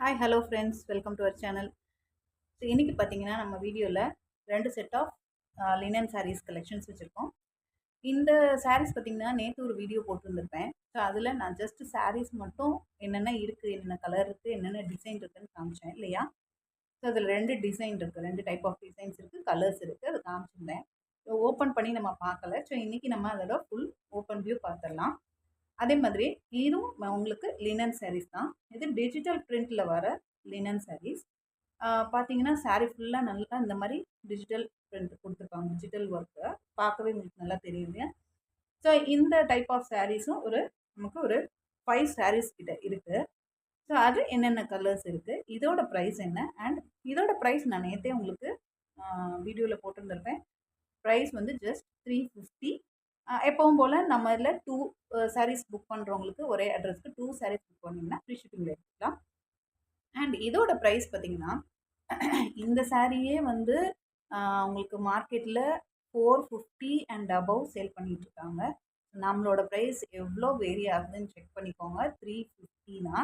Hi hello friends, welcome to our channel. So இன்றைக்கி பார்த்தீங்கன்னா நம்ம வீடியோவில் 2 set of linen sarees collections வச்சுருக்கோம். இந்த சாரீஸ் பார்த்தீங்கன்னா நேற்று ஒரு வீடியோ போட்டிருந்திருப்பேன். ஸோ அதில் நான் ஜஸ்ட் சாரீஸ் மட்டும் என்னென்ன இருக்குது, என்னென்ன கலர் இருக்குது, என்னென்ன டிசைன் இருக்குதுன்னு காமிச்சேன் இல்லையா? ஸோ அதில் 2 டிசைன் இருக்குது, 2 டைப் ஆஃப் டிசைன்ஸ் இருக்குது, கலர்ஸ் இருக்குது, அதை காமிச்சிருந்தேன். ஸோ ஓப்பன் பண்ணி நம்ம பார்க்கல. ஸோ இன்றைக்கி நம்ம அதோட ஃபுல் ஓப்பன் வியூ பார்த்துடலாம். அதே மாதிரி இதுவும் உங்களுக்கு லினன் சாரீஸ் தான். இது டிஜிட்டல் பிரிண்டில் வர லினன் சாரீஸ். பார்த்தீங்கன்னா சாரீ ஃபுல்லாக நல்லா இந்த மாதிரி டிஜிட்டல் பிரிண்ட் கொடுத்துருப்பாங்க. டிஜிட்டல் ஒர்க்கு பார்க்கவே உங்களுக்கு நல்லா தெரியுது. ஸோ இந்த டைப் ஆஃப் சாரீஸும் நமக்கு ஒரு 5 சாரீஸ் கிட்ட இருக்குது. ஸோ அது என்னென்ன கலர்ஸ் இருக்குது, இதோட ப்ரைஸ் என்ன, அண்ட் இதோட ப்ரைஸ் நான் நேற்றே உங்களுக்கு வீடியோவில் போட்டிருந்திருப்பேன். ப்ரைஸ் வந்து ஜஸ்ட் 350. எப்பவும் போல் நம்ம இதில் 2 சாரீஸ் புக் பண்ணுறவங்களுக்கு ஒரே அட்ரஸ்க்கு 2 சாரீஸ் புக் பண்ணிங்கன்னா ஃப்ரீ ஷிப்பிங்கில் எடுத்துக்கலாம். அண்ட் இதோட ப்ரைஸ் பார்த்தீங்கன்னா இந்த சாரியே வந்து உங்களுக்கு மார்க்கெட்டில் 450 அண்ட் அபவ் சேல் பண்ணிகிட்ருக்காங்க. நம்மளோட ப்ரைஸ் எவ்வளோ வேரி ஆகுதுன்னு செக் பண்ணிக்கோங்க. 350னா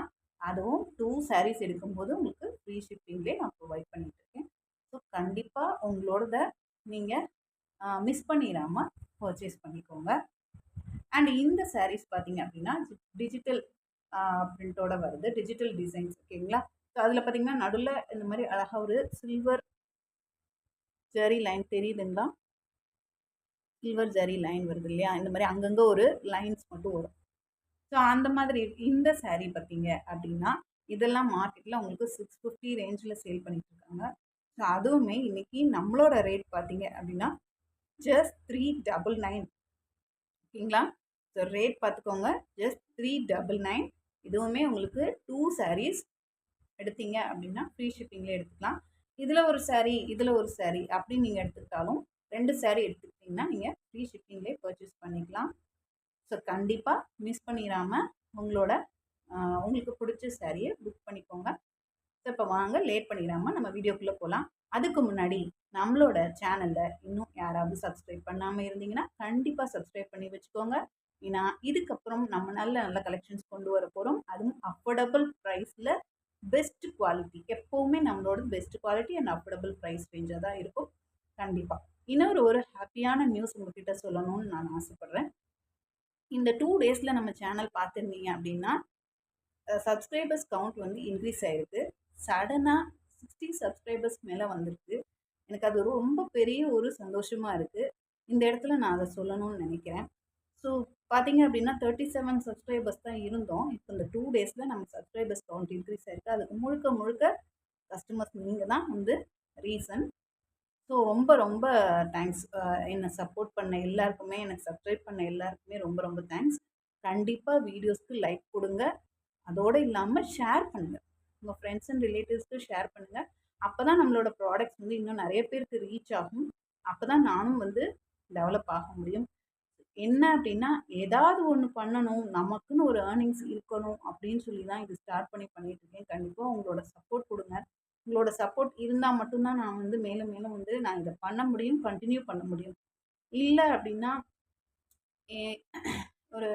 அதுவும் 2 சாரீஸ் எடுக்கும்போது உங்களுக்கு ஃப்ரீ ஷிப்பிங்லேயே நான் ப்ரொவைட் பண்ணிகிட்ருக்கேன். ஸோ கண்டிப்பாக உங்களோட நீங்கள் மிஸ் பண்ணிடாமல் பர்ச்சேஸ் பண்ணிக்கோங்க. அண்ட் இந்த சாரீஸ் பார்த்தீங்க அப்படின்னா டிஜிட்டல் பிரிண்டோட வருது, டிஜிட்டல் டிசைன்ஸ் ஓகேங்களா. ஸோ அதில் பார்த்தீங்கன்னா நடுவில் இந்த மாதிரி அழகாக ஒரு சில்வர் ஜரி லைன் தெரியுதுங்களா? சில்வர் ஜரி லைன் வருது இல்லையா? இந்த மாதிரி அங்கங்கே ஒரு லைன்ஸ் மட்டும் வரும். ஸோ அந்த மாதிரி இந்த சாரீ பார்த்தீங்க அப்படின்னா இதெல்லாம் மார்க்கெட்டில் உங்களுக்கு 650 ரேஞ்சில் சேல் பண்ணிட்டு இருக்காங்க. ஸோ அதுவுமே இன்னைக்கு நம்மளோட ரேட் பார்த்தீங்க அப்படின்னா ஜஸ்ட் 399 ஓகேங்களா. ஸோ ரேட் பார்த்துக்கோங்க, ஜஸ்ட் 399. இதுவுமே உங்களுக்கு 2 சாரீஸ் எடுத்தீங்க அப்படின்னா ஃப்ரீ ஷிப்பிங்கில் எடுத்துக்கலாம். இதில் ஒரு சாரீ இதில் ஒரு சாரீ அப்படின்னு நீங்கள் எடுத்துக்கிட்டாலும் 2 சாரீ எடுத்துக்கிட்டிங்கன்னா நீங்கள் ஃப்ரீ ஷிப்பிங்லேயே பர்ச்சேஸ் பண்ணிக்கலாம். ஸோ கண்டிப்பாக மிஸ் பண்ணிடாமல் உங்களுக்கு பிடிச்ச சாரியை புக் பண்ணிக்கோங்க. ஸோ இப்போ வாங்க லேட் பண்ணிடாமல் நம்ம வீடியோக்குள்ளே போகலாம். அதுக்கு முன்னாடி நம்மளோட சேனலில் இன்னும் யாராவது சப்ஸ்கிரைப் பண்ணாமல் இருந்தீங்கன்னா கண்டிப்பாக சப்ஸ்கிரைப் பண்ணி வச்சுக்கோங்க. ஏன்னா இதுக்கப்புறம் நம்ம நல்ல நல்ல கலெக்ஷன்ஸ் கொண்டு வர போகிறோம். அதுவும் அஃபோர்டபுள் ப்ரைஸில் பெஸ்ட் குவாலிட்டி. எப்போவுமே நம்மளோட best quality and affordable price ரேஞ்சாக தான் இருக்கும். கண்டிப்பாக இன்னொரு ஹாப்பியான நியூஸ் உங்ககிட்ட சொல்லணும்னு நான் ஆசைப்பட்றேன். இந்த 2 டேஸில் நம்ம சேனல் பார்த்துருந்தீங்க அப்படின்னா சப்ஸ்கிரைபர்ஸ் கவுண்ட் வந்து இன்க்ரீஸ் ஆகிருக்கு. சடனாக 60 சப்ஸ்கிரைபர்ஸ் மேலே வந்திருக்கு. எனக்கு அது ரொம்ப பெரிய ஒரு சந்தோஷமாக இருக்குது. இந்த இடத்துல நான் அதை சொல்லணும்னு நினைக்கிறேன். ஸோ பார்த்தீங்க அப்படின்னா 37 சப்ஸ்கிரைபர்ஸ் தான் இருந்தோம். இப்போ இந்த 2 டேஸில் நம்ம சப்ஸ்கிரைபர்ஸ் கவுண்ட் இன்க்ரீஸ் ஆகிருக்கு. அதுக்கு முழுக்க முழுக்க கஸ்டமர்ஸ் நீங்கள் தான் வந்து ரீசன். ஸோ ரொம்ப ரொம்ப தேங்க்ஸ். என்னை சப்போர்ட் பண்ண எல்லாருக்குமே, எனக்கு சப்ஸ்கிரைப் பண்ண எல்லாருக்குமே ரொம்ப ரொம்ப தேங்க்ஸ். கண்டிப்பாக வீடியோஸ்க்கு லைக் கொடுங்க. அதோடு இல்லாமல் ஷேர் பண்ணுங்கள், உங்கள் ஃப்ரெண்ட்ஸ் அண்ட் ரிலேட்டிவ்ஸ்க்கு ஷேர் பண்ணுங்கள். அப்போ தான் நம்மளோட ப்ராடக்ட்ஸ் வந்து இன்னும் நிறைய பேருக்கு ரீச் ஆகும். அப்போ தான் நானும் வந்து டெவலப் ஆக முடியும். என்ன அப்படின்னா ஏதாவது ஒன்று பண்ணணும், நமக்குன்னு ஒரு ஏர்னிங்ஸ் இருக்கணும் அப்படின்னு சொல்லி தான் இது ஸ்டார்ட் பண்ணிகிட்ருக்கேன். கண்டிப்பாக உங்களோட சப்போர்ட் கொடுங்க. உங்களோட சப்போர்ட் இருந்தால் மட்டும்தான் நான் வந்து மேலும் மேலும் வந்து நான் இதை பண்ண முடியும், கண்டினியூ பண்ண முடியும். இல்லை அப்படின்னா ஒரு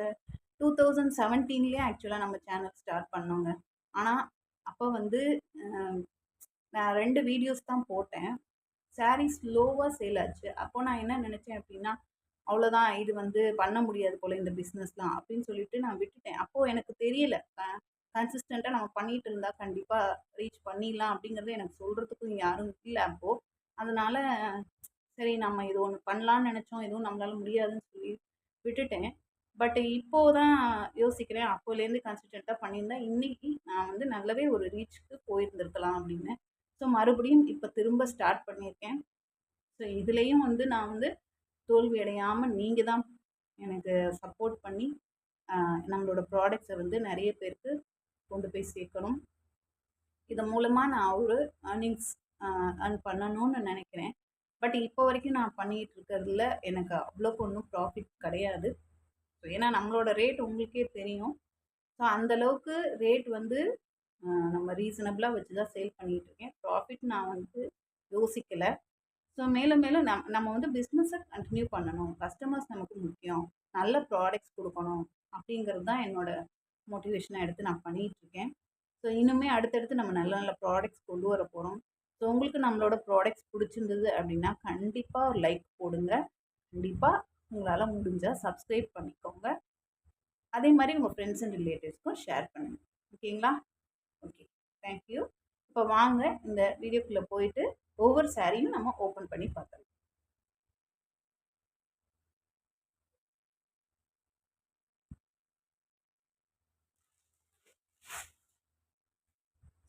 2017லேயே ஆக்சுவலாக நம்ம சேனல் ஸ்டார்ட் பண்ணோங்க. ஆனால் அப்போ வந்து நான் 2 வீடியோஸ் தான் போட்டேன். சாரீஸ் ஸ்லோவாக சேல் ஆச்சு. அப்போ நான் என்ன நினச்சேன் அப்படின்னா அவ்வளோதான், இது வந்து பண்ண முடியாது போல் இந்த பிஸ்னஸ்லாம் அப்படின்னு சொல்லிட்டு நான் விட்டுட்டேன். அப்போது எனக்கு தெரியல, கன்சிஸ்டண்ட்டாக நம்ம பண்ணிகிட்டு இருந்தால் கண்டிப்பாக ரீச் பண்ணிடலாம் அப்படிங்கிறது எனக்கு சொல்கிறதுக்கும் யாரும் இல்லை அப்போது. அதனால் சரி நம்ம இது ஒன்று பண்ணலான்னு நினச்சோம், எதுவும் நம்மளால் முடியாதுன்னு சொல்லி விட்டுட்டேன். பட் இப்போது தான் யோசிக்கிறேன், அப்போலேருந்து கன்சிஸ்டண்ட்டாக பண்ணியிருந்தா இன்றைக்கி நான் வந்து நல்லாவே ஒரு ரீச்சுக்கு போயிருந்திருக்கலாம் அப்படின்னு. ஸோ மறுபடியும் இப்போ திரும்ப ஸ்டார்ட் பண்ணியிருக்கேன். ஸோ இதுலேயும் வந்து நான் வந்து தோல்வி அடையாமல் நீங்கள் தான் எனக்கு சப்போர்ட் பண்ணி நம்மளோட ப்ராடக்ட்ஸை வந்து நிறைய பேருக்கு கொண்டு போய் சேர்க்கணும். இதன் மூலமாக நான் ஒரு ஏர்னிங்ஸ் ஏர்ன் பண்ணணும்னு நினைக்கிறேன். பட் இப்போ வரைக்கும் நான் பண்ணிகிட்டு இருக்கிறதுல எனக்கு அவ்வளோக்கு ஒன்றும் ப்ராஃபிட் கிடையாது. ஸோ ஏன்னா நம்மளோட ரேட் உங்களுக்கே தெரியும். ஸோ அந்தளவுக்கு ரேட் வந்து நம்ம ரீசனபிளாக வச்சு தான் சேல் பண்ணிகிட்ருக்கேன். ப்ராஃபிட் நான் வந்து யோசிக்கலை. ஸோ மேலும் மேலும் நம்ம வந்து பிஸ்னஸை கண்டினியூ பண்ணணும், கஸ்டமர்ஸ் நமக்கு முக்கியம், நல்ல ப்ராடக்ட்ஸ் கொடுக்கணும் அப்படிங்கிறது தான் என்னோடய மோட்டிவேஷனாக எடுத்து நான் பண்ணிகிட்ருக்கேன். ஸோ இன்னுமே அடுத்தடுத்து நம்ம நல்ல நல்ல ப்ராடக்ட்ஸ் கொண்டு வர போகிறோம். ஸோ உங்களுக்கு நம்மளோட ப்ராடக்ட்ஸ் பிடிச்சிருந்தது அப்படின்னா கண்டிப்பாக ஒரு லைக் போடுங்க. கண்டிப்பாக உங்களால் முடிஞ்சால் சப்ஸ்கிரைப் பண்ணிக்கோங்க. அதே மாதிரி உங்கள் ஃப்ரெண்ட்ஸ் அண்ட் ரிலேட்டிவ்ஸ்க்கும் ஷேர் பண்ணுங்கள். ஓகேங்களா? Okay, thank you. இப்போ வாங்க இந்த வீடியோக்குள்ளே போயிட்டு ஒவ்வொரு சாரியும் நம்ம ஓப்பன் பண்ணி பார்க்கலாம்.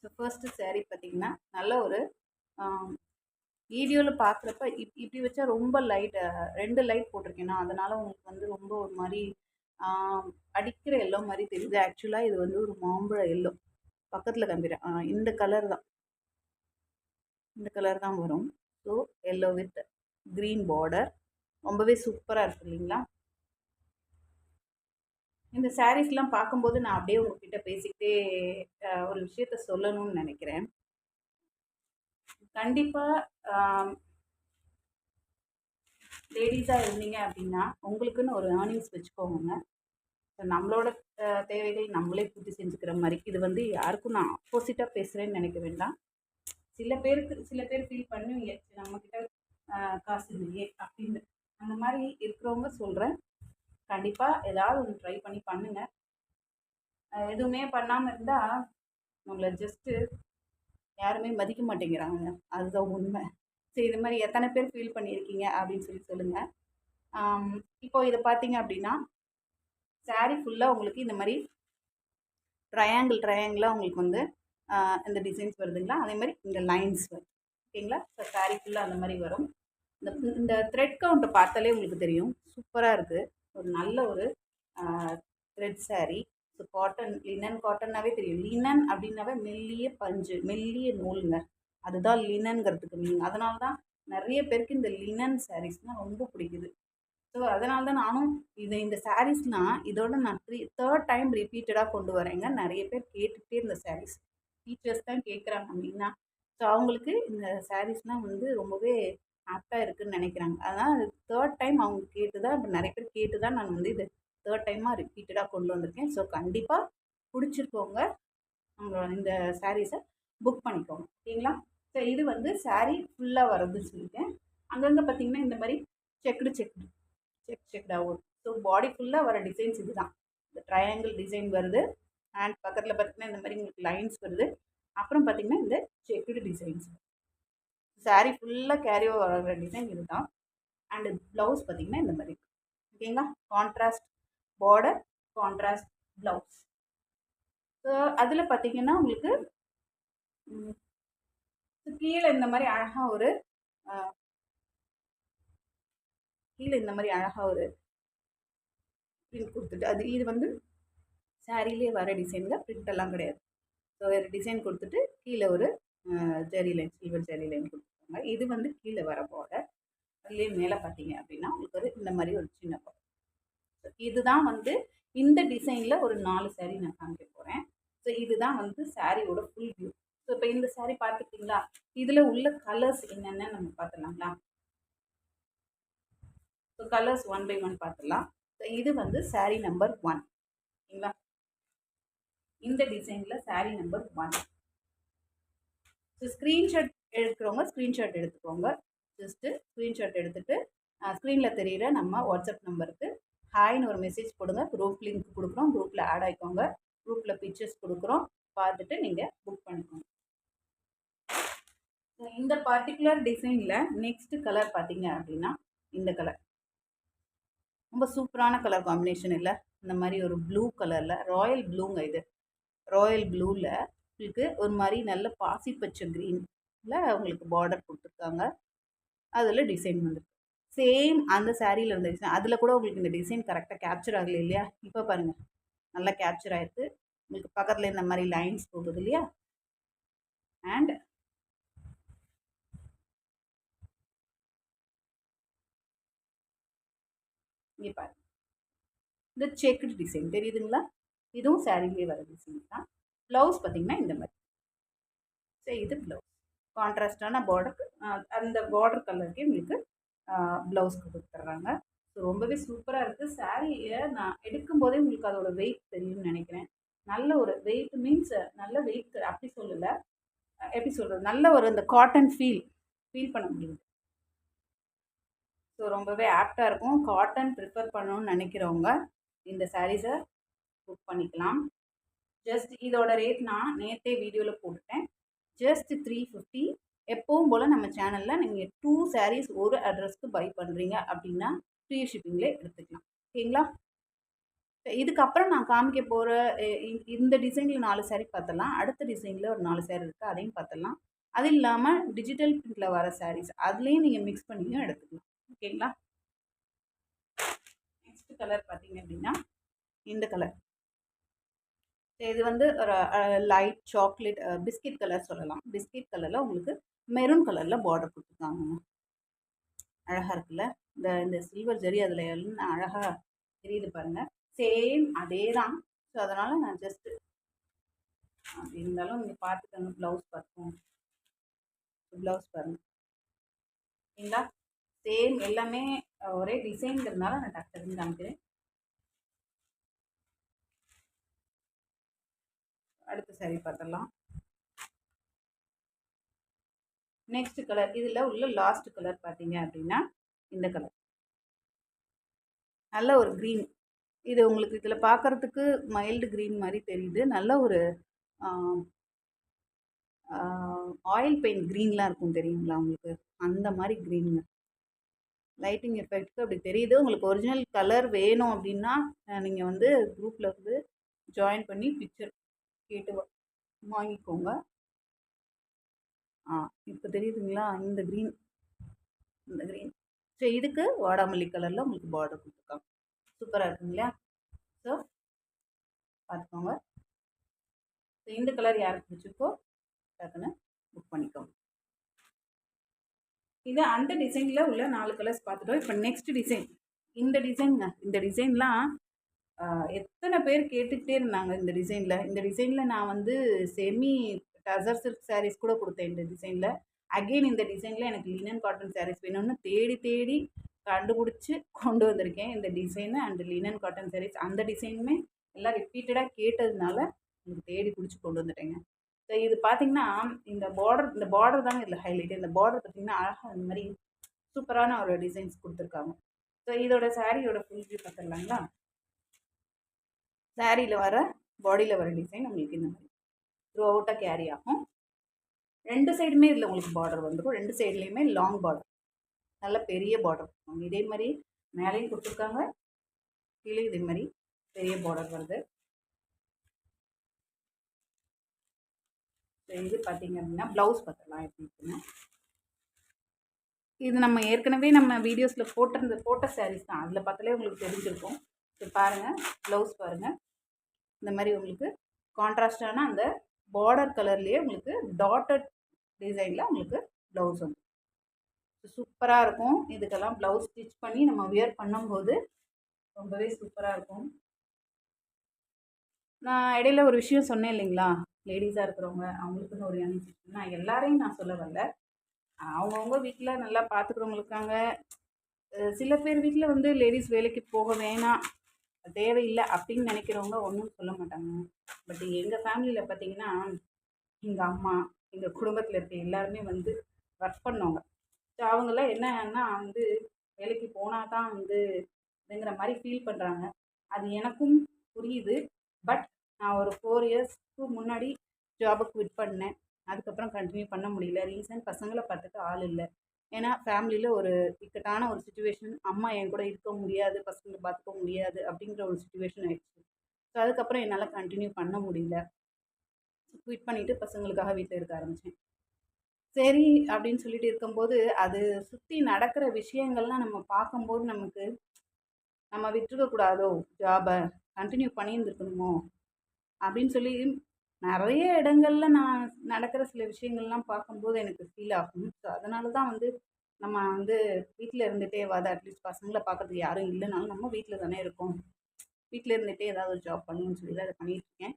ஸோ ஃபர்ஸ்ட்டு சாரீ பார்த்தீங்கன்னா நல்ல ஒரு வீடியோவில் பார்க்குறப்ப இப்படி வச்சா ரொம்ப லைட் 2 லைட் போட்டிருக்கேன்னா அதனால் உங்களுக்கு வந்து ரொம்ப ஒரு மாதிரி அடிக்கிற எல்லோ மாதிரி தெரியுது. ஆக்சுவலாக இது வந்து ஒரு மாம்பழ எல்லோ. பக்கத்தில் காமிக்கிறேன். இந்த கலர் தான் வரும். So yellow with green border ரொம்பவே சூப்பராக இருக்குது இல்லைங்களா? இந்த சாரீஸ்லாம் பார்க்கும்போது நான் அப்படியே உங்ககிட்ட பேசிக்கிட்டே ஒரு விஷயத்த சொல்லணும்னு நினைக்கிறேன். கண்டிப்பாக லேடிஸாக இருந்தீங்க அப்படின்னா உங்களுக்குன்னு ஒரு ஏர்னிங்ஸ் வச்சுக்கோங்க. ஸோ நம்மளோட தேவைகள் நம்மளே பூர்த்தி செஞ்சுக்கிற மாதிரி. இது வந்து யாருக்கும் நான் ஆப்போசிட்டாக பேசுகிறேன்னு நினைக்க வேண்டாம். சில பேர் ஃபீல் பண்ணுவீங்க நம்மக்கிட்ட காசு இல்லையே அப்படின்னு. அந்த மாதிரி இருக்கிறவங்க சொல்கிறேன், கண்டிப்பாக ஏதாவது ஒன்று ட்ரை பண்ணி பண்ணுங்கள். எதுவுமே பண்ணாமல் இருந்தால் நம்மளை ஜஸ்ட்டு யாருமே மதிக்க மாட்டேங்கிறாங்க. அதுதான் உண்மை. சரி, இது மாதிரி எத்தனை பேர் ஃபீல் பண்ணியிருக்கீங்க அப்படின்னு சொல்லுங்கள். இப்போ இதை பார்த்தீங்க அப்படின்னா சாரீ ஃபுல்லாக உங்களுக்கு இந்த மாதிரி ட்ரையாங்கிளாக உங்களுக்கு வந்து இந்த டிசைன்ஸ் வருதுங்களா? அதே மாதிரி இந்த லைன்ஸ் வரும். ஓகேங்களா? ஸோ சாரீ ஃபுல்லாக அந்த மாதிரி வரும். இந்த த்ரெட் கவுண்ட்டை பார்த்தாலே உங்களுக்கு தெரியும், சூப்பராக இருக்குது. ஒரு நல்ல ஒரு thread sari. So cotton, linen காட்டன்னாவே தெரியும். லினன் அப்படின்னாவே மெல்லிய பஞ்சு, மெல்லிய நூலுங்க. அதுதான் லினன்ங்கிறதுக்கு மீனிங். அதனால தான் நிறைய பேருக்கு இந்த லினன் சாரீஸ்னால் ரொம்ப பிடிக்குது. ஸோ அதனால தான் நானும் இந்த சாரீஸ்லாம் இதோட நான் 3rd டைம் ரிப்பீட்டடாக கொண்டு வரேங்க. நிறைய பேர் கேட்டுகிட்டே இருந்த சாரீஸ், டீச்சர்ஸ் தான் கேட்குறாங்க மெயினாக. ஸோ அவங்களுக்கு இந்த சாரீஸ்லாம் வந்து ரொம்பவே ஆப்டாக இருக்குதுன்னு நினைக்கிறாங்க. அதனால் 3rd டைம் அவங்க கேட்டு தான், இப்போ நிறைய பேர் கேட்டு தான் நான் வந்து இது 3rd டைமாக ரிப்பீட்டடாக கொண்டு வந்திருக்கேன். ஸோ கண்டிப்பாக பிடிச்சிருக்கவங்க அவங்களோட இந்த சாரீஸை புக் பண்ணிக்கோங்க. ஓகேங்களா? ஸோ இது வந்து சாரீ ஃபுல்லாக வரதுன்னு சொல்லியிருக்கேன். அங்கங்கே பார்த்தீங்கன்னா இந்த மாதிரி செக்டாக வரும். ஸோ பாடி ஃபுல்லாக வர டிசைன்ஸ் இது தான். இந்த ட்ரையாங்கிள் டிசைன் வருது. அண்ட் பக்கத்தில் பார்த்தீங்கன்னா இந்த மாதிரி உங்களுக்கு லைன்ஸ் வருது. அப்புறம் பார்த்தீங்கன்னா இந்த செக்குடு டிசைன்ஸ். சாரீ ஃபுல்லாக கேரி வர டிசைன் இது தான். அண்டு ப்ளவுஸ் பார்த்தீங்கன்னா இந்த மாதிரி. ஓகேங்களா? Contrast border, contrast blouse. So அதில் பார்த்தீங்கன்னா உங்களுக்கு கீழே இந்த மாதிரி அழகாக ஒரு பிரிண்ட் கொடுத்துட்டு, இது வந்து சாரீலே வர டிசைனில் பிரிண்ட் எல்லாம் கிடையாது. ஸோ வேறு டிசைன் கொடுத்துட்டு கீழே ஒரு ஜெரி லைன், சில்வர் ஜெரி லைன் கொடுத்துருக்காங்க. இது வந்து கீழே வர பார்டர். அதுலேயே மேலே பார்த்தீங்க அப்படின்னா உங்களுக்கு ஒரு இந்த மாதிரி ஒரு சின்ன பார்டர். ஸோ இதுதான் வந்து இந்த டிசைனில் ஒரு 4 சாரீ நான் காமிக்க போகிறேன். ஸோ இதுதான் வந்து சாரியோட ஃபுல் வியூ. ஸோ இப்போ இந்த சாரீ பார்த்துக்கிட்டிங்களா? இதில் உள்ள கலர்ஸ் என்னென்னு நம்ம பார்த்துலாங்களா? ஸோ கலர்ஸ் 1 by 1 பார்த்துடலாம். ஸோ இது வந்து சாரீ நம்பர் 1. ஓகேங்களா? இந்த டிசைனில் சாரீ நம்பர் 1. ஸோ ஸ்க்ரீன்ஷாட் எடுக்கிறவங்க ஸ்க்ரீன்ஷாட் எடுத்துக்கோங்க. ஜஸ்ட்டு ஸ்க்ரீன்ஷாட் எடுத்துகிட்டு ஸ்க்ரீனில் தெரிகிற நம்ம வாட்ஸ்அப் நம்பருக்கு ஹாய்னு ஒரு மெசேஜ் போடுங்க. குரூப் லிங்க் கொடுக்குறோம், குரூப்பில் ஆட் ஆகிக்கோங்க. குரூப்பில் பிக்சர்ஸ் கொடுக்குறோம், பார்த்துட்டு நீங்கள் புக் பண்ணிக்கோங்க. இந்த பர்டிகுலர் டிசைனில் நெக்ஸ்ட்டு கலர் பார்த்தீங்க அப்படின்னா இந்த கலர் ரொம்ப சூப்பரான கலர் காம்பினேஷன் இல்லை? இந்த மாதிரி ஒரு ப்ளூ கலரில், ராயல் ப்ளூங்க இது. ராயல் ப்ளூவில் உங்களுக்கு ஒரு மாதிரி நல்ல பாசி பச்சை க்ரீனில் உங்களுக்கு பார்டர் கொடுத்துருக்காங்க. அதில் டிசைன் வந்துருக்கு. சேம் அந்த சாரியில் இருந்த டிசைன். அதில் கூட உங்களுக்கு இந்த டிசைன் கரெக்டாக கேப்சர் ஆகலை இல்லையா? இப்போ பாருங்கள், நல்லா கேப்சர் ஆகிருக்கு. உங்களுக்கு பக்கத்தில் இந்த மாதிரி லைன்ஸ் போகுது இல்லையா? அண்ட் இங்கே பாருங்கள், இந்த செக்குடு டிசைன் தெரியுதுங்களா? இதுவும் சாரிலே வர டிசைன் தான். ப்ளவுஸ் பார்த்தீங்கன்னா இந்த மாதிரி. சரி, இது ப்ளவுஸ் கான்ட்ராஸ்டான பார்டருக்கு அந்த பார்டர் கலருக்கே உங்களுக்கு ப்ளவுஸ் கொடுத்துட்றாங்க. ஸோ ரொம்பவே சூப்பராக இருக்குது. சாரியை நான் எடுக்கும்போதே உங்களுக்கு அதோட வெயிட் தெரியும்னு நினைக்கிறேன். நல்ல ஒரு வெயிட் மீன்ஸ் நல்ல வெயிட் அப்படி சொல்லலை, எப்படி சொல்கிறது, நல்ல ஒரு அந்த காட்டன் ஃபீல் பண்ண முடியுது. ஸோ ரொம்பவே ஆப்டாக இருக்கும். காட்டன் ப்ரிஃபர் பண்ணணும்னு நினைக்கிறவங்க இந்த சாரீஸை புக் பண்ணிக்கலாம். ஜஸ்ட் இதோட ரேட் நான் நேற்றே வீடியோவில் போட்டுட்டேன். ஜஸ்ட் 350. எப்பவும் போல் நம்ம சேனலில் நீங்கள் 2 சாரீஸ் ஒரு அட்ரஸ்க்கு பை பண்ணுறீங்க அப்படின்னா ஃப்ரீ ஷிப்பிங்கில் எடுத்துக்கலாம். ஓகேங்களா? இதுக்கப்புறம் நான் காமிக்க போகிற இந்த டிசைனில் 4 சாரீ பார்த்துடலாம். அடுத்த டிசைனில் ஒரு 4 சாரீ இருக்குது, அதையும் பார்த்துடலாம். அது இல்லாமல் டிஜிட்டல் பிரிண்டில் வர சாரீஸ் அதுலேயும் நீங்கள் மிக்ஸ் பண்ணியும் எடுத்துக்கலாம். ஓகேங்களா? நெக்ஸ்ட் கலர் பார்த்தீங்க அப்படின்னா இந்த கலர். இது வந்து ஒரு லைட் சாக்லேட் பிஸ்கட் கலர் சொல்லலாம். பிஸ்கட் கலரில் உங்களுக்கு மெரூன் கலரில் பார்டர் கொடுத்துருக்காங்க. அழகாக இருக்குல்ல? இந்த சில்வர் ஜரி அதில் எல்லாம் அழகாக தெரியுது பாருங்கள். சேம் அதே தான். ஸோ அதனால் நான் ஜஸ்ட்டு அப்படி இருந்தாலும் நீங்கள் பார்த்துக்கோங்க. ப்ளவுஸ் பார்த்துக்கோங்க. ப்ளவுஸ் பாருங்கள். ஓகேங்களா? சேம் எல்லாமே ஒரே டிசைன்கிறதுனால நான் டக்குன்னு காமிக்கிறேன். அடுத்த சாரீ பார்த்துடலாம். நெக்ஸ்ட் கலர், இதில் உள்ள லாஸ்ட் கலர் பார்த்தீங்க அப்படின்னா இந்த கலர். நல்ல ஒரு க்ரீன். இது உங்களுக்கு இதில் பார்க்குறதுக்கு மைல்டு க்ரீன் மாதிரி தெரியுது. நல்ல ஒரு ஆயில் பெயிண்ட் க்ரீன்லாம் இருக்கும் தெரியுங்களா உங்களுக்கு? அந்த மாதிரி க்ரீனுங்க. லைட்டிங் எஃபெக்ட்க்கு அப்படி தெரியுது. உங்களுக்கு ஒரிஜினல் கலர் வேணும் அப்படின்னா நீங்கள் வந்து குரூப்பில் வந்து ஜாயின் பண்ணி பிக்சர் கேட்டு வாங்கிக்கோங்க. இப்போ தெரியுதுங்களா? இந்த க்ரீன். ஸோ இதுக்கு வாடாமல்லி கலரில் உங்களுக்கு பார்டர் கொடுத்துருக்காங்க. சூப்பராக இருக்குங்களா? ஸோ பார்த்துக்கோங்க. ஸோ இந்த கலர் யாருக்கு பிடிச்சிருக்கோ டக்குன்னு புக் பண்ணிக்கோங்க. இது அந்த டிசைனில் உள்ள 4 கலர்ஸ் பார்த்துட்டோம். இப்போ நெக்ஸ்ட் டிசைன். இந்த டிசைன்லாம் எத்தனை பேர் கேட்டுக்கிட்டே இருந்தாங்க. இந்த டிசைனில் நான் வந்து செமி டசர் சில்க் சாரீஸ் கூட கொடுத்தேன். இந்த டிசைனில் அகெயின் இந்த டிசைனில் எனக்கு லினன் காட்டன் சாரீஸ் வேணும்னு தேடி கண்டுபிடிச்சி கொண்டு வந்திருக்கேன். இந்த design and linen cotton sarees அந்த டிசைனுமே எல்லாம் ரிப்பீட்டடாக கேட்டதுனால எனக்கு தேடி பிடிச்சி கொண்டு வந்துட்டேங்க. ஸோ இது பார்த்திங்கன்னா இந்த பார்டர் தாங்க இதில் ஹைலைட். இந்த பார்டர் பார்த்திங்கன்னா அழகாக இந்த மாதிரி சூப்பரான ஒரு டிசைன்ஸ் கொடுத்துருக்காங்க. ஸோ இதோட சாரியோட ஃபுல் வியூ பார்த்துடலாங்களா? சாரியில் வர பாடியில் வர டிசைன் உங்களுக்கு இந்த மாதிரி த்ரூ அவுட்டாக கேரி ஆகும். 2 சைடுமே இதில் உங்களுக்கு பார்டர் வந்துடும். 2 சைட்லேயுமே லாங் பார்டர், நல்ல பெரிய பார்டர் கொடுப்பாங்க. இதே மாதிரி மேலேயும் கொடுத்துருக்காங்க, கீழே இதே மாதிரி பெரிய பார்டர் வருது. இது பார்த்தீங்க அப்படின்னா ப்ளவுஸ் பார்த்துக்கலாம் எப்படி இருக்குன்னு. இது நம்ம ஏற்கனவே நம்ம வீடியோஸில் போட்ட சாரீஸ் தான். அதில் பார்த்தாலே உங்களுக்கு தெரிஞ்சிருக்கும். இப்போ பாருங்கள், ப்ளவுஸ் பாருங்கள். இந்த மாதிரி உங்களுக்கு கான்ட்ராஸ்டான அந்த பார்டர் கலர்லேயே உங்களுக்கு டாட்டட் டிசைனில் உங்களுக்கு ப்ளவுஸ் வந்து சூப்பராக இருக்கும். இதுக்கெல்லாம் ப்ளவுஸ் ஸ்டிச் பண்ணி நம்ம வியர் பண்ணும்போது ரொம்பவே சூப்பராக இருக்கும். நான் இடையில ஒரு விஷயம் சொன்னேன் இல்லைங்களா, லேடிஸாக இருக்கிறவங்க அவங்களுக்குன்னு ஒரு யங் நான் எல்லாரையும் நான் சொல்ல வரல. அவங்கவுங்க வீட்டில் நல்லா பார்த்துக்கிறவங்க இருக்காங்க. சில பேர் வீட்டில் வந்து லேடிஸ் வேலைக்கு போக வேணாம், தேவையில்லை அப்படின்னு நினைக்கிறவங்க ஒன்றும் சொல்ல மாட்டாங்க. பட் எங்கள் ஃபேமிலியில் பார்த்திங்கன்னா எங்கள் அம்மா, எங்கள் குடும்பத்தில் இருக்க எல்லாருமே வந்து ஒர்க் பண்ணவங்க. ஸோ அவங்களாம் என்னன்னா வந்து வேலைக்கு போனால் தான் வந்து இதுங்கிற மாதிரி ஃபீல் பண்ணுறாங்க. அது எனக்கும் புரியுது. பட் நான் ஒரு 4 இயர்ஸ்க்கு முன்னாடி ஜாபுக்கு குவிட் பண்ணேன். அதுக்கப்புறம் கண்டினியூ பண்ண முடியல. ரீசன் பசங்களை பார்த்துக்க ஆள் இல்லை. ஏன்னா ஃபேமிலியில் ஒரு இக்கட்டான ஒரு சுச்சுவேஷன். அம்மா என் கூட இருக்க முடியாது, பசங்களை பார்த்துக்க முடியாது அப்படிங்கிற ஒரு சுச்சுவேஷன் ஆயிடுச்சு. ஸோ அதுக்கப்புறம் என்னால் கண்டினியூ பண்ண முடியல. குவிட் பண்ணிவிட்டு பசங்களுக்காக வீட்டில் இருக்க ஆரம்பித்தேன். சரி அப்படின்னு சொல்லிட்டு இருக்கும்போது அது சுற்றி நடக்கிற விஷயங்கள்லாம் நம்ம பார்க்கும்போது நமக்கு நம்ம விட்டுருக்கக்கூடாதோ, ஜாபை கண்டினியூ பண்ணியிருந்துருக்கணுமோ அப்படின்னு சொல்லி நிறைய இடங்களில் நான் நடக்கிற சில விஷயங்கள்லாம் பார்க்கும்போது எனக்கு ஃபீல் ஆகும். ஸோ அதனால தான் வந்து நம்ம வந்து வீட்டில் இருந்துகிட்டே அட்லீஸ்ட் பசங்களை பார்க்கறதுக்கு யாரும் இல்லைனாலும் நம்ம வீட்டில் தானே இருக்கோம், வீட்டில் இருந்துகிட்டே ஏதாவது ஒரு ஜாப் பண்ணணும்னு சொல்லி தான் அதை பண்ணிகிட்ருக்கேன்.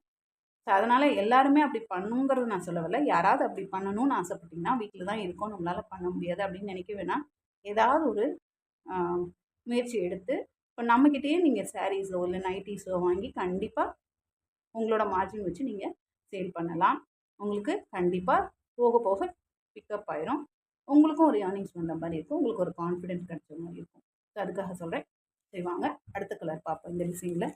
ஸோ அதனால் எல்லாருமே அப்படி பண்ணுங்கிறது நான் சொல்ல வரல. யாராவது அப்படி பண்ணணும்னு ஆசைப்பட்டிங்கன்னா வீட்டில் தான் இருக்கோம், நம்மளால் பண்ண முடியாது அப்படின்னு நினைக்க வேணாம். ஏதாவது ஒரு முயற்சி எடுத்து இப்போ நம்மக்கிட்டேயே நீங்கள் சாரீஸோ இல்லை நைட்டிஸோ வாங்கி கண்டிப்பாக உங்களோட மார்ஜின் வச்சு நீங்கள் சேல் பண்ணலாம். உங்களுக்கு கண்டிப்பாக போக போக பிக்கப் ஆயிரும். உங்களுக்கும் ஒரு ஏர்னிங்ஸ் வந்த மாதிரி இருக்கும். உங்களுக்கு ஒரு கான்ஃபிடென்ஸ் கிடைச்ச மாதிரி இருக்கும். ஸோ அதுக்காக சொல்கிறேன். சரி வாங்க அடுத்த கலர் பார்ப்போம் இந்த டிசைனில்.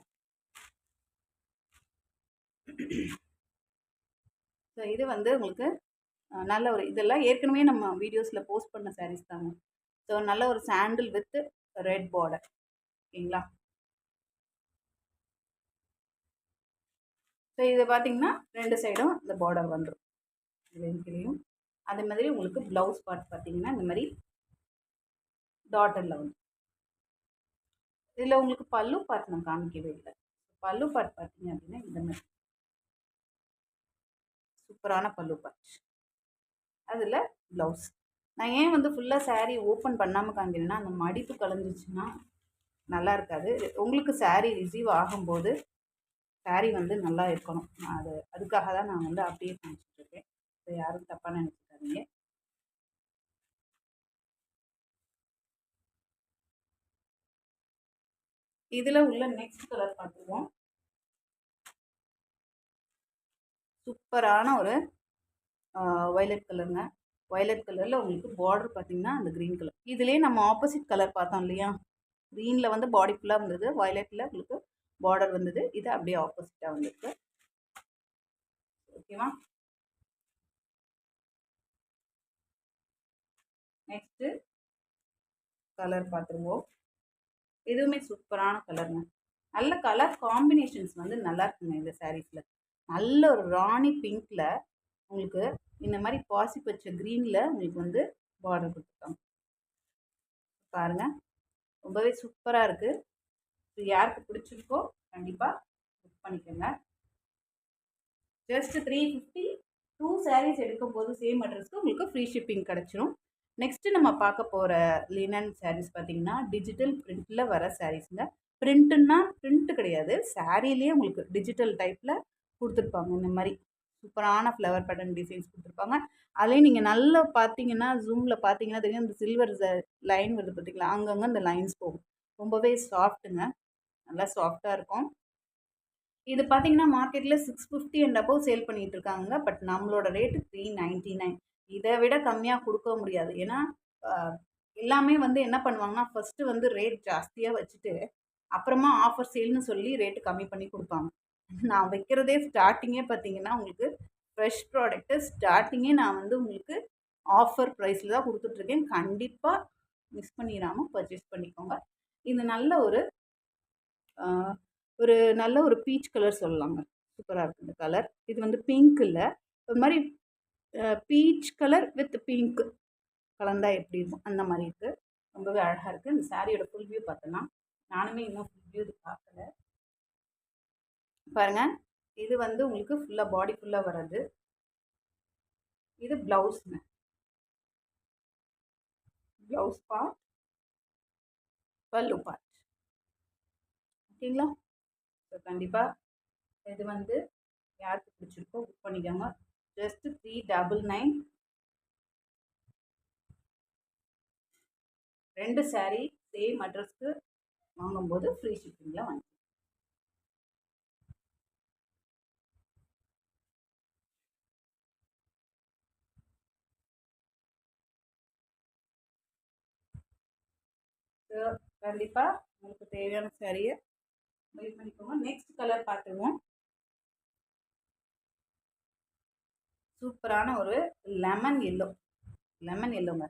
ஸோ இது வந்து உங்களுக்கு நல்ல ஒரு இதெல்லாம் ஏற்கனவே நம்ம வீடியோஸில் போஸ்ட் பண்ண சாரீஸ் தாங்க. ஸோ நல்ல ஒரு சாண்டில் வித் ரெட் பார்டர். ஓகேங்களா? ஸோ இதை பார்த்தீங்கன்னா 2 சைடும் இந்த பார்டர் வந்துடும். இதுலேயும் அதே மாதிரி உங்களுக்கு ப்ளவுஸ் பார்ட் பார்த்தீங்கன்னா இந்த மாதிரி டாட்டரில் வந்து இதில் உங்களுக்கு பல்லு பார்ட் நான் காமிக்கவே இல்லை. பல்லு பார்ட் பார்த்தீங்க அப்படின்னா இந்த மாதிரி சூப்பரான பல்லு பார்ட். அதில் ப்ளவுஸ் நான் ஏன் வந்து ஃபுல்லாக சாரீ ஓப்பன் பண்ணாமல் காமிக்கிறேன்னா அந்த மடிப்பு கலைஞ்சிச்சுன்னா நல்லா இருக்காது. உங்களுக்கு சாரீ ரிசீவ் ஆகும்போது சாரீ வந்து நல்லா இருக்கணும். அதுக்காக தான் நான் வந்து அப்படியே காமிச்சிட்ருக்கேன். ஸோ யாரும் தப்பாக நினச்சிக்காதீங்க. இதில் உள்ள நெக்ஸ்ட் கலர் பார்த்துருவோம். சூப்பரான ஒரு வயலட் கலருங்க. வயலட் கலரில் உங்களுக்கு பார்டர் பார்த்தீங்கன்னா அந்த க்ரீன் கலர். இதுலேயே நம்ம ஆப்போசிட் கலர் பார்த்தோம் இல்லையா? க்ரீனில் வந்து பாடி ஃபுல்லாக வந்தது, வயலட்டில் உங்களுக்கு பார்டர் வந்தது. இது அப்படியே ஆப்போசிட்டாக வந்துருக்கு. ஓகேவா? நெக்ஸ்ட்டு கலர் பார்த்துருவோம். இதுவுமே சூப்பரான கலருங்க. நல்ல கலர் காம்பினேஷன்ஸ் வந்து நல்லா இருக்குங்க இந்த சாரீஸில். நல்ல ஒரு ராணி பிங்க்கில் உங்களுக்கு இந்த மாதிரி பாசி பச்சை க்ரீனில் உங்களுக்கு வந்து பார்டர் கொடுத்துருக்காங்க. பாருங்கள், ரொம்பவே சூப்பராக இருக்குது. ஸோ யாருக்கு பிடிச்சிருக்கோ கண்டிப்பாக புக் பண்ணிக்கோங்க. ஜஸ்ட் 350 2 சாரீஸ் எடுக்கும்போது சேம் அட்ரஸ்க்கு உங்களுக்கு ஃப்ரீ ஷிப்பிங் கிடச்சிரும். நெக்ஸ்ட்டு நம்ம பார்க்க போகிற லினன் சாரீஸ் பார்த்தீங்கன்னா டிஜிட்டல் பிரிண்டில் வர சாரீஸுங்க. பிரிண்ட்டுன்னா பிரிண்ட்டு கிடையாது, சாரீலேயே உங்களுக்கு டிஜிட்டல் டைப்பில் கொடுத்துருப்பாங்க. இந்த மாதிரி சூப்பரான ஃப்ளவர் பேட்டர்ன் டிசைன்ஸ் கொடுத்துருப்பாங்க. அதுலேயும் நீங்கள் நல்லா பார்த்தீங்கன்னா ஜூமில் பார்த்தீங்கன்னா தெரியும், இந்த சில்வர் லைன் வருது பார்த்தீங்களா, அங்கங்கே இந்த லைன்ஸ் போகும். ரொம்பவே சாஃப்ட்டுங்க, நல்லா சாஃப்டாக இருக்கும். இது பார்த்தீங்கன்னா மார்க்கெட்டில் 650 அண்ட் அபோவ் சேல் பண்ணிகிட்டு இருக்காங்க. பட் நம்மளோட ரேட்டு 399. இதை விட கம்மியாக கொடுக்க முடியாது. ஏன்னா எல்லாமே வந்து என்ன பண்ணுவாங்கன்னா ஃபஸ்ட்டு வந்து ரேட் ஜாஸ்தியாக வச்சுட்டு அப்புறமா ஆஃபர் சேல்னு சொல்லி ரேட்டு கம்மி பண்ணி கொடுப்பாங்க. நான் வைக்கிறதே ஸ்டார்டிங்கே பார்த்தீங்கன்னா உங்களுக்கு ஃப்ரெஷ் ப்ராடக்ட்டு ஸ்டார்டிங்கே நான் வந்து உங்களுக்கு ஆஃபர் ப்ரைஸில் தான் கொடுத்துட்ருக்கேன். கண்டிப்பாக மிஸ் பண்ணிடாமல் பர்ச்சேஸ் பண்ணிக்கோங்க. இது நல்ல ஒரு பீச் கலர் சொல்லலாங்க. சூப்பராக இருக்குது இந்த கலர். இது வந்து பிங்க் இல்லை, ஒரு மாதிரி பீச் கலர் வித் பிங்க் கலந்தா எப்படி இருக்கும் அந்த மாதிரி இருக்குது. ரொம்பவே அழகாக இருக்குது. இந்த சாரியோட ஃபுல் வியூ பார்த்தோன்னா, நானுமே இன்னும் ஃபுல் வியூ இது பார்க்கல. பாருங்கள், இது வந்து உங்களுக்கு ஃபுல்லாக பாடி ஃபுல்லாக வர்றது. இது ப்ளவுஸுங்க. ப்ளவுஸ் பார்ட், பல்லு பார்ட். ஓகேங்களா? ஸோ கண்டிப்பாக இது வந்து யாருக்கு பிடிச்சிருக்கோ புக் பண்ணிக்கோங்க. ஜஸ்ட் 399. 2 சாரீ சேம் அட்ரஸ்க்கு வாங்கும்போது ஃப்ரீ ஷிப்பிங்கில் வாங்கி. ஸோ கண்டிப்பாக உங்களுக்கு தேவையான சாரியை வெயிட் பண்ணிக்கோங்க. நெக்ஸ்ட் கலர் பார்த்துருவோம். சூப்பரான ஒரு லெமன் எல்லோங்க.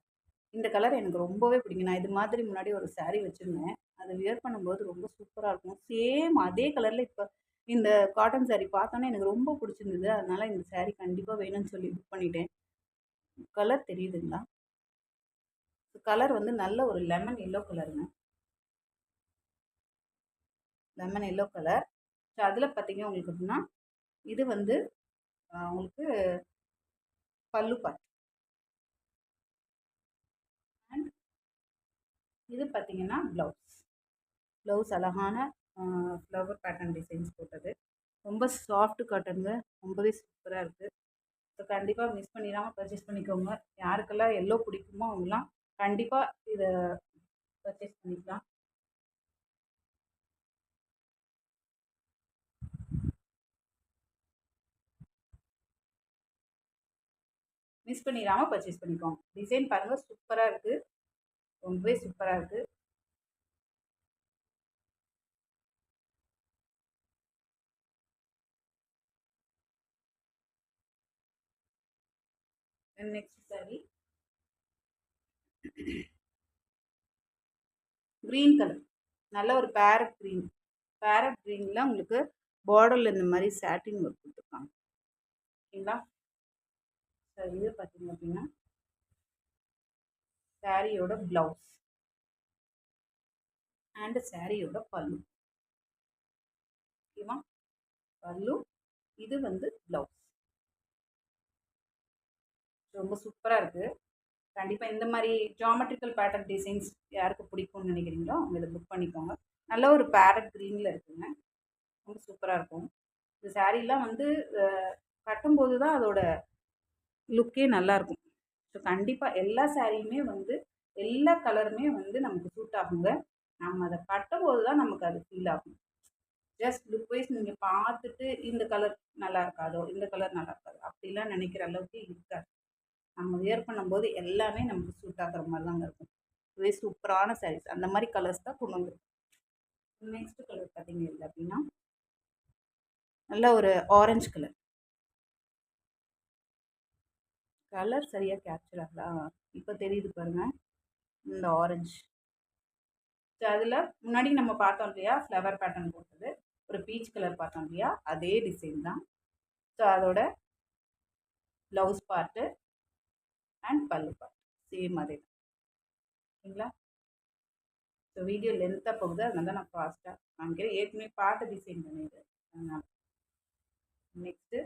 இந்த கலர் எனக்கு ரொம்பவே பிடிக்கும். நான் இது மாதிரி முன்னாடி ஒரு சாரீ வச்சுருந்தேன். அதை வியர் பண்ணும்போது ரொம்ப சூப்பராக இருக்கும். சேம் அதே கலரில் இப்போ இந்த காட்டன் சாரீ பார்த்தோன்னே எனக்கு ரொம்ப பிடிச்சிருந்தது. அதனால் இந்த சாரீ கண்டிப்பாக வேணும்னு சொல்லி புக் பண்ணிட்டேன். கலர் தெரியுதுங்களா? கலர் வந்து நல்ல ஒரு லெமன் எல்லோ கலருங்க. Lemon yellow colour. ஸோ அதில் பார்த்தீங்க உங்களுக்கு அப்படின்னா இது வந்து உங்களுக்கு பல்லு பார்ட். அண்ட் இது பார்த்தீங்கன்னா ப்ளவுஸ் அழகான ஃப்ளவர் பேட்டர்ன் டிசைன்ஸ் போட்டது. ரொம்ப சாஃப்ட் காட்டனுங்க, ரொம்பவே சூப்பராக இருக்குது. ஸோ கண்டிப்பாக மிஸ் பண்ணிடாமல் பர்ச்சேஸ் பண்ணிக்கோங்க. யாருக்கெல்லாம் எல்லோ பிடிக்குமோ அவங்களாம் கண்டிப்பாக இதை பர்ச்சேஸ் பண்ணிக்கலாம். மிஸ் பண்ணிடாமல் பர்ச்சேஸ் பண்ணிக்கோங்க. டிசைன் பாருங்கள், சூப்பராக இருக்குது, ரொம்பவே சூப்பராக இருக்குது. நெக்ஸ்ட் சாரி க்ரீன் கலர், நல்ல ஒரு பேரட் க்ரீன். பேரட் க்ரீனில் உங்களுக்கு பார்டரில் இந்த மாதிரி சாட்டின் ஒர்க் கொடுத்துருக்காங்க. ஓகேங்களா? சார் இது பார்த்தீங்க அப்படின்னா சாரியோட ப்ளவுஸ் அண்ட் சாரியோட பல்லு. ஓகேவா? பல்லு, இது வந்து ப்ளவுஸ். ரொம்ப சூப்பராக இருக்குது. கண்டிப்பாக இந்த மாதிரி ஜாமெட்ரிக்கல் பேட்டர்ன் டிசைன்ஸ் யாருக்கு பிடிக்கும்னு நினைக்கிறீங்களோ அவங்க இதை புக் பண்ணிக்கோங்க. நல்ல ஒரு பேரட் க்ரீனில் இருக்குங்க, ரொம்ப சூப்பராக இருக்கும். இந்த சாரீலாம் வந்து கட்டும்போது தான் அதோட லுக்கே நல்லாயிருக்கும். ஸோ கண்டிப்பாக எல்லா சாரியுமே வந்து எல்லா கலருமே வந்து நமக்கு சூட் ஆகுங்க. நம்ம அதை கட்டும்போது தான் நமக்கு அது ஃபீல் ஆகும். ஜஸ்ட் லுக் வைஸ் நீங்கள் பார்த்துட்டு இந்த கலர் நல்லா இருக்காதோ, இந்த கலர் நல்லா இருக்காதோ அப்படிலாம் நினைக்கிற அளவுக்கு இருக்காது. நம்ம வியர் பண்ணும்போது எல்லாமே நமக்கு சூட் ஆகிற மாதிரி தாங்க இருக்கும். இதுவே சூப்பரான சாரீஸ் அந்த மாதிரி கலர்ஸ் தான் கொண்டு வந்துருக்கும். நெக்ஸ்ட் கலர் பார்த்தீங்க அப்படின்னா நல்ல ஒரு ஆரஞ்சு கலர். கலர் சரியாக கேப்சர் ஆகலா, இப்போ தெரியுது பாருங்கள் இந்த ஆரஞ்சு. ஸோ அதில் முன்னாடி நம்ம பார்த்தோம் இல்லையா ஃப்ளவர் பேட்டர்ன் போட்டது, ஒரு பீச் கலர் பார்த்தோம் இல்லையா, அதே டிசைன் தான். ஸோ அதோட ப்ளவுஸ் பார்ட்டு அண்ட் பல்லு பார்ட் சேம் அதே தான். ஓகேங்களா? ஸோ வீடியோ லென்த்தாக போகுது, அதனால தான் நான் ஃபாஸ்ட்டாக காமிக்கிறேன். ஏற்கனவே பார்த்து டிசைன் பண்ணிடுது அதனால். நெக்ஸ்ட்டு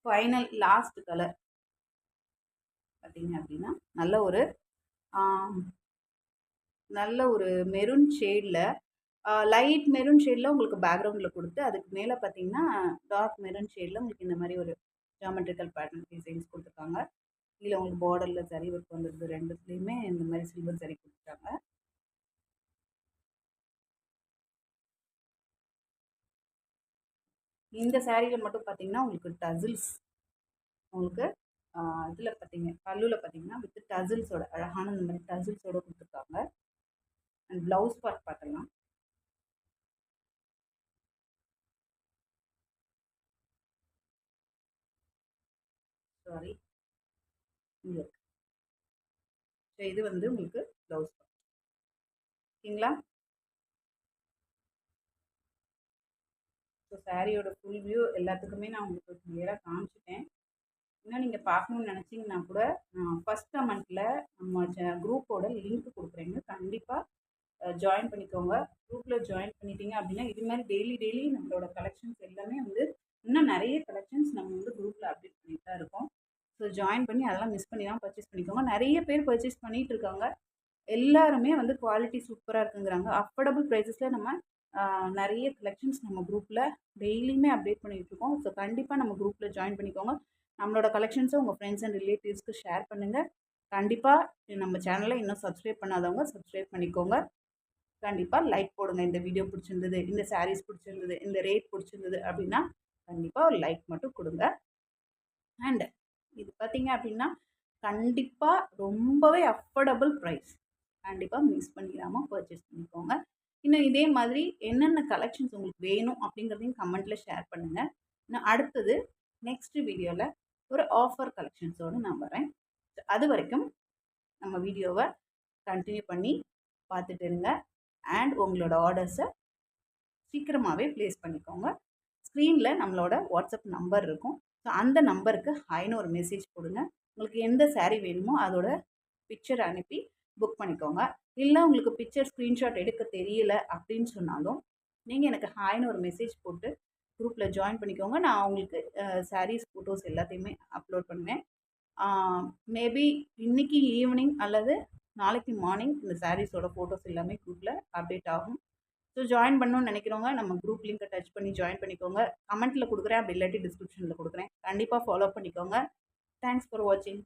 ஃபைனல் லாஸ்ட் கலர் பார்த்தீங்க அப்படின்னா நல்ல ஒரு மெரூன் ஷேடில், லைட் மெரூன் ஷேடில் உங்களுக்கு பேக்ரவுண்டில் கொடுத்து அதுக்கு மேலே பார்த்தீங்கன்னா டார்க் மெரூன் ஷேடில் உங்களுக்கு இந்த மாதிரி ஒரு ஜாமெட்ரிக்கல் பேட்டர்ன் டிசைன்ஸ் கொடுத்துருக்காங்க. இதில் உங்களுக்கு பார்டரில் சரி ஒர்க் வந்துடுது, ரெண்டுத்துலேயுமே இந்த மாதிரி சில்வர் சரி கொடுத்துருக்காங்க. இந்த சாரியில் மட்டும் பார்த்தீங்கன்னா உங்களுக்கு டசில்ஸ், உங்களுக்கு இதில் பார்த்தீங்க பல்லுவில் பார்த்தீங்கன்னா வித் டசில்ஸோட அழகான இந்த மாதிரி டசில்ஸோட கொடுத்துருக்காங்க. அண்ட் ப்ளவுஸ் பார்ட் பார்க்கலாம். சாரி, இங்கே இருக்கு. ஸோ இது வந்து உங்களுக்கு ப்ளவுஸ் பார்ட். ஓகேங்களா? ஸோ சாரியோட ஃபுல் வியூ எல்லாத்துக்குமே நான் உங்களுக்கு கிளியராக காமிச்சிட்டேன். இன்னும் நீங்கள் பார்க்கணுன்னு நினச்சிங்கன்னா கூட ஃபஸ்ட் கமெண்ட்டில் நம்ம குரூப்போட லிங்க் கொடுக்குறேங்க, கண்டிப்பாக ஜாயின் பண்ணிக்கோங்க. குரூப்பில் ஜாயின் பண்ணிட்டீங்க அப்படின்னா இது மாதிரி டெய்லி நம்மளோட கலெக்ஷன்ஸ் எல்லாமே வந்து இன்னும் நிறைய கலெக்ஷன்ஸ் நம்ம வந்து குரூப்பில் அப்டேட் பண்ணிட்டு தான் இருக்கோம். ஸோ ஜாயின் பண்ணி அதெல்லாம் மிஸ் பண்ணி தான் பர்ச்சேஸ் பண்ணிக்கோங்க. நிறைய பேர் பர்ச்சேஸ் பண்ணிகிட்டு இருக்காங்க. எல்லாருமே வந்து குவாலிட்டி சூப்பராக இருக்குங்கிறாங்க. அஃபோர்டபுள் ப்ரைஸஸில் நம்ம நிறைய கலெக்ஷன்ஸ் நம்ம குரூப்பில் டெய்லியுமே அப்டேட் பண்ணிகிட்ருக்கோம். ஸோ கண்டிப்பாக நம்ம குரூப்பில் ஜாயின் பண்ணிக்கோங்க. நம்மளோட கலெக்ஷன்ஸை உங்கள் ஃப்ரெண்ட்ஸ் அண்ட் ரிலேட்டிவ்ஸ்க்கு ஷேர் பண்ணுங்கள். கண்டிப்பாக நம்ம சேனலை இன்னும் சப்ஸ்கிரைப் பண்ணாதவங்க சப்ஸ்கிரைப் பண்ணிக்கோங்க. கண்டிப்பாக லைக் போடுங்க. இந்த வீடியோ பிடிச்சிருந்தது, இந்த சாரீஸ் பிடிச்சிருந்தது, இந்த ரேட் பிடிச்சிருந்தது அப்படின்னா கண்டிப்பாக ஒரு லைக் மட்டும் கொடுங்க. அண்ட் இது பார்த்தீங்க அப்படின்னா கண்டிப்பாக ரொம்பவே அஃபோர்டபுள் ப்ரைஸ். கண்டிப்பாக மிஸ் பண்ணிடாமல் பர்ச்சேஸ் பண்ணிக்கோங்க. இன்னும் இதே மாதிரி என்னென்ன கலெக்ஷன்ஸ் உங்களுக்கு வேணும் அப்படிங்கிறதையும் கமெண்ட்டில் ஷேர் பண்ணுங்கள். இன்னும் அடுத்தது நெக்ஸ்ட் வீடியோவில் ஒரு ஆஃபர் கலெக்ஷன்ஸோடு நான் வரேன். அது வரைக்கும் நம்ம வீடியோவை கண்டினியூ பண்ணி பார்த்துட்டு இருங்க. அண்ட் உங்களோட ஆர்டர்ஸை சீக்கிரமாகவே ப்ளேஸ் பண்ணிக்கோங்க. ஸ்க்ரீனில் நம்மளோட வாட்ஸ்அப் நம்பர் இருக்கும். ஸோ அந்த நம்பருக்கு ஹைன்னு ஒரு மெசேஜ் கொடுங்க. உங்களுக்கு எந்த சாரீ வேணுமோ அதோட பிக்சர் அனுப்பி புக் பண்ணிக்கோங்க. இல்லை உங்களுக்கு பிக்சர் ஸ்க்ரீன்ஷாட் எடுக்க தெரியல அப்படின்னு சொன்னாலும் நீங்கள் எனக்கு ஹாய்னு ஒரு மெசேஜ் போட்டு குரூப்பில் ஜாயின் பண்ணிக்கோங்க. நான் உங்களுக்கு சாரீஸ் ஃபோட்டோஸ் எல்லாத்தையுமே அப்லோட் பண்ணுவேன். மேபி இன்றைக்கி ஈவினிங் அல்லது நாளைக்கு மார்னிங் இந்த சாரீஸோட ஃபோட்டோஸ் எல்லாமே குரூப்பில் அப்டேட் ஆகும். ஸோ ஜாயின் பண்ணணும்னு நினைக்கிறவங்க நம்ம குரூப் லிங்க்கை டச் பண்ணி ஜாயின் பண்ணிக்கோங்க. கமெண்ட்டில் கொடுக்குறேன், அப்படி இல்லாட்டி டிஸ்கிரிப்ஷனில் கொடுக்குறேன். கண்டிப்பாக ஃபாலோ பண்ணிக்கோங்க. தேங்க்ஸ் ஃபார் வாட்சிங்.